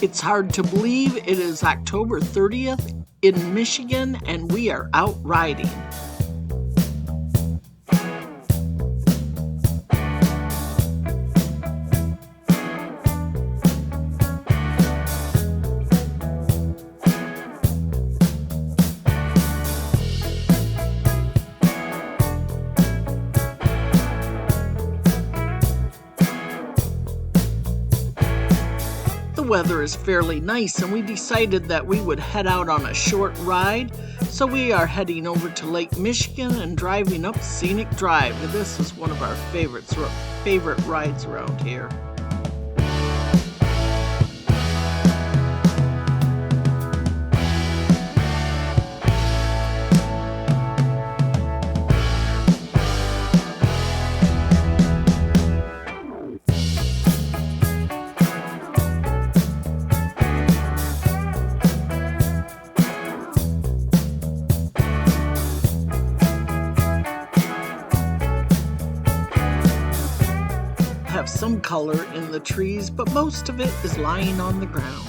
It's hard to believe it is October 30th in Michigan and we are out riding. The weather is fairly nice and we decided that we would head out on a short ride, so we are heading over to Lake Michigan and driving up Scenic Drive. This is one of our favorite rides around here. Have some color in the trees, but most of it is lying on the ground.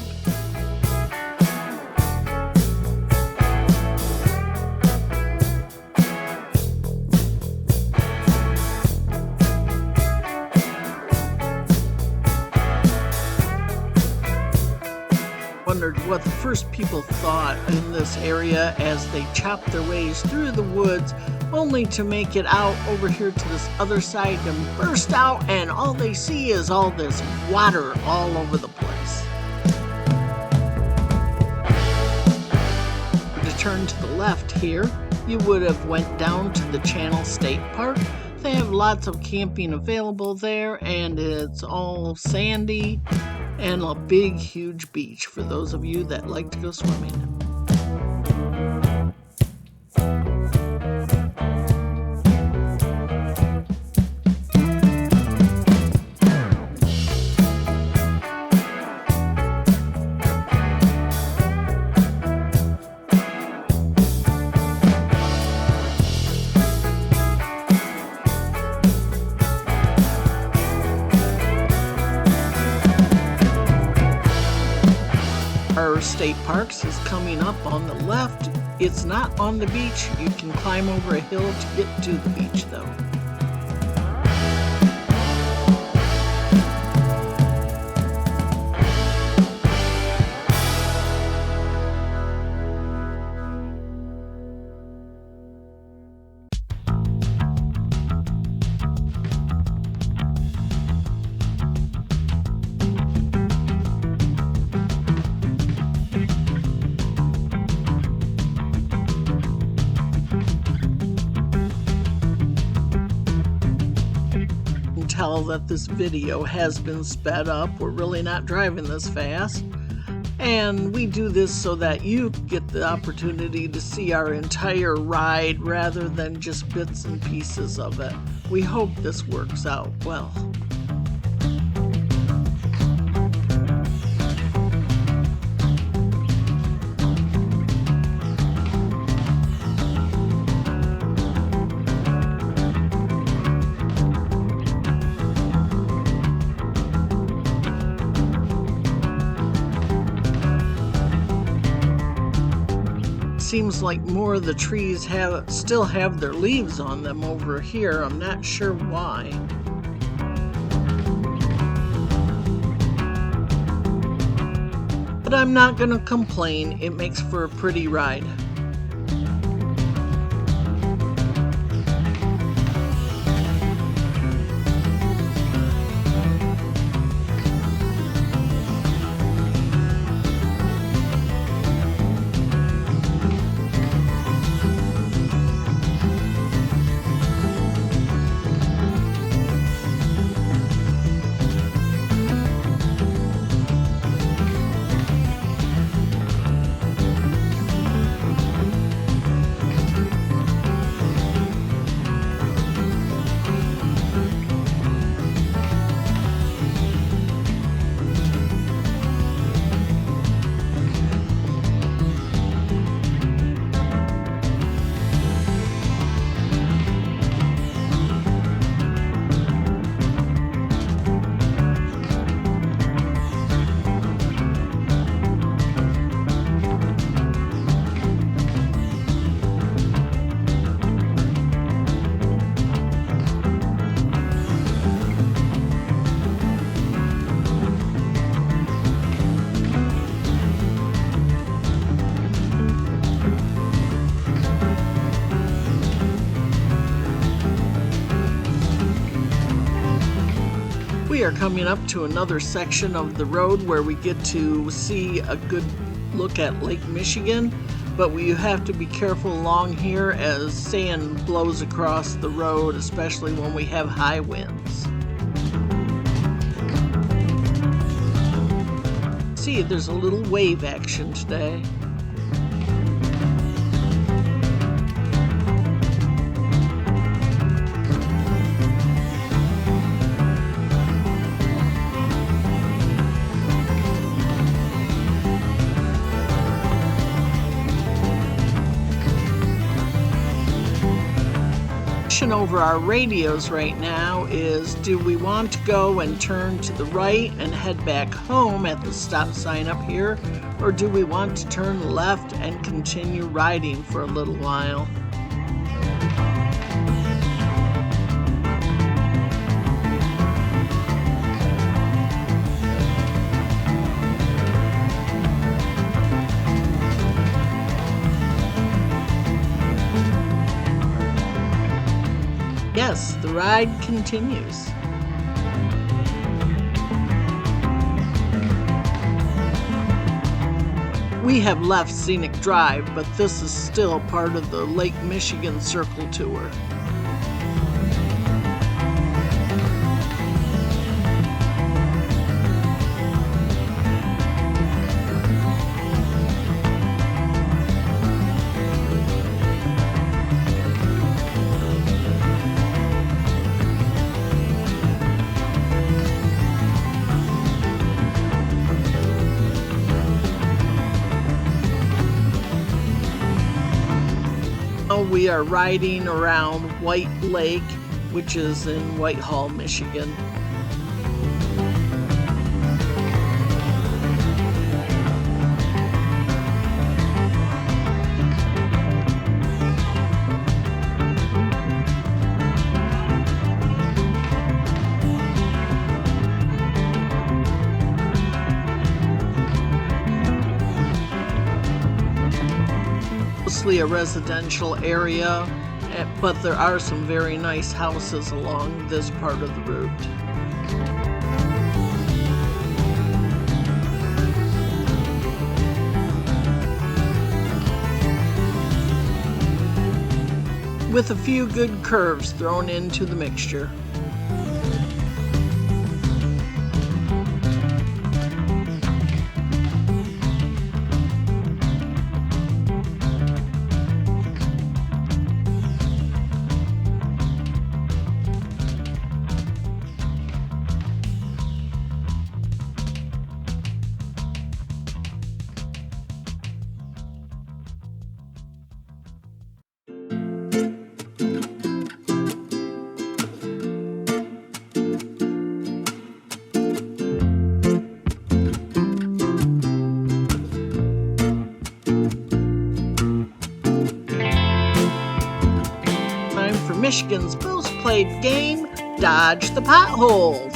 Wondered what the first people thought in this area as they chopped their ways through the woods, only to make it out over here to this other side and burst out, and all they see is all this water all over the place. To turn to the left here, you would have went down to the Channel State Park. They have lots of camping available there, and it's all sandy and a big, huge beach for those of you that like to go swimming. Our state parks is coming up on the left. It's not on the beach. You can climb over a hill to get to the beach though. Tell that this video has been sped up. We're really not driving this fast, and we do this so that you get the opportunity to see our entire ride rather than just bits and pieces of it. We hope this works out well. Seems like more of the trees still have their leaves on them over here. I'm not sure why. But I'm not gonna complain. It makes for a pretty ride. are coming up to another section of the road where we get to see a good look at Lake Michigan, but we have to be careful along here as sand blows across the road, especially when we have high winds. See, there's a little wave action today. Over our radios right now is, do we want to go and turn to the right and head back home at the stop sign up here, or do we want to turn left and continue riding for a little while? Yes, the ride continues. We have left Scenic Drive, but this is still part of the Lake Michigan Circle Tour. We are riding around White Lake, which is in Whitehall, Michigan. A residential area, but there are some very nice houses along this part of the route. With a few good curves thrown into the mixture. Michigan's most played game, Dodge the Potholes.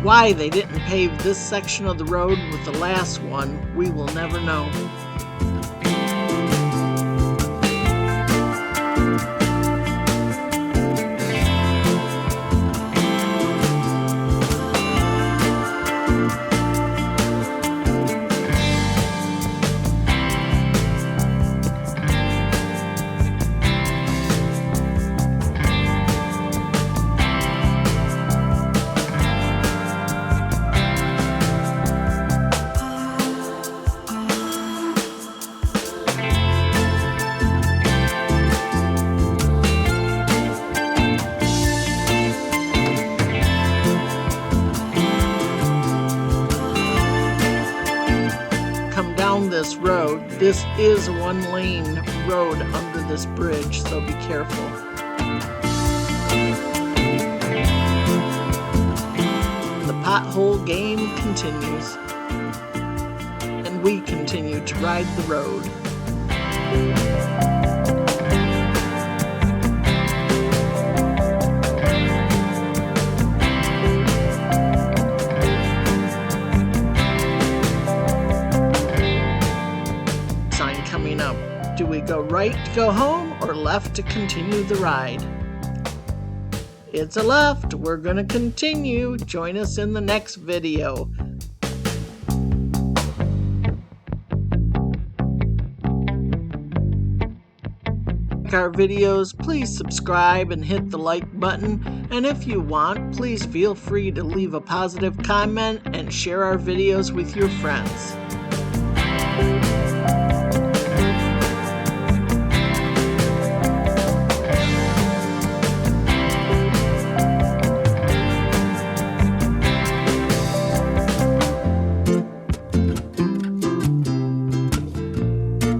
Why they didn't pave this section of the road with the last one, we will never know. This road. This is a one-lane road under this bridge, so be careful. The pothole game continues, and we continue to ride the road. right to go home or left to continue the ride? It's a left. We're going to continue. Join us in the next video. Our videos, please subscribe and hit the like button, and if you want, please feel free to leave a positive comment and share our videos with your friends.